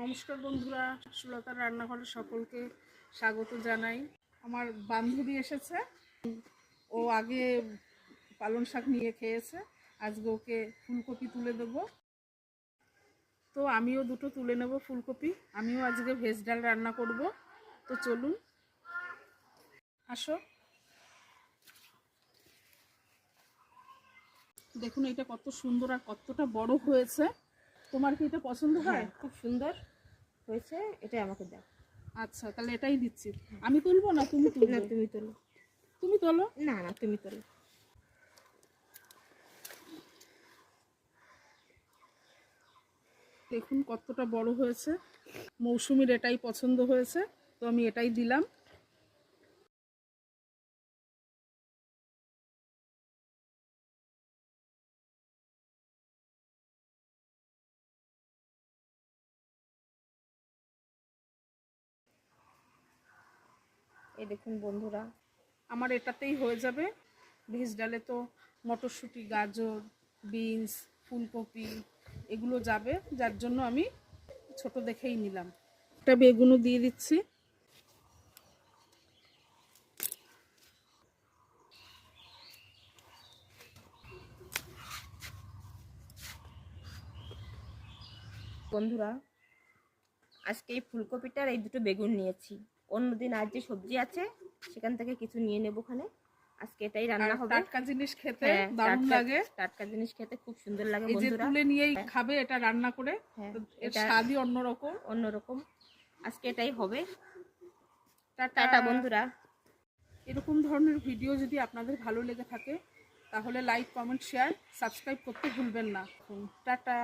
নমস্কার বন্ধুরা, সুলতার রান্নাঘরে সকলকে স্বাগত জানাই। আমার বান্ধবী এসেছে, ও আগে পালং শাক নিয়ে খেয়েছে, আজকে ওকে ফুলকপি তুলে দেবো। তো আমিও দুটো তুলে নেব ফুলকপি, আমিও আজকে ভেজ ডাল রান্না করব। তো চলুন, আসো। দেখুন এটা কত সুন্দর আর কতটা বড় হয়েছে। তোমার কি এটা পছন্দ হয়? খুব সুন্দর হয়েছে, এটাই আমাকে দাও। আচ্ছা, তাহলে এটাই দিচ্ছি। আমি তুলবো না তুমি তুলবে? না, তুমি তোলো। তুমি তোলো। না না, তুমি তোলো। দেখুন কতটা বড় হয়েছে। মৌসুমীর এটাই পছন্দ হয়েছে, তো আমি এটাই দিলাম। এই দেখুন বন্ধুরা, আমার এটাতেই হয়ে যাবে। ভেজ ডালে তো মটরশুঁটি, গাজর, বিনস, ফুলকপি এগুলো যাবে, যার জন্য আমি ছোট দেখেই নিলাম। একটা বেগুনও দিয়ে দিচ্ছি। বন্ধুরা আজকে এই ফুলকপিটার এই দুটো বেগুন নিয়েছি। অন্যদিন আর যে সবজি আছে সেখান থেকে কিছু নিয়ে নেব ওখানে। আজকে এটাই রান্না হবে। টাটকা জিনিস খেতে দারুণ লাগে। টাটকা জিনিস খেতে খুব সুন্দর লাগে এই যে বন্ধুরা। তুলে নিয়েই খাবে এটা রান্না করে, এর স্বাদই অন্যরকম। আজকে এটাই হবে। টাটা টাটা বন্ধুরা। এরকম ধরনের ভিডিও যদি আপনাদের ভালো লেগে থাকে তাহলে লাইক, কমেন্ট, শেয়ার, সাবস্ক্রাইব করতে ভুলবেন না। টাটা।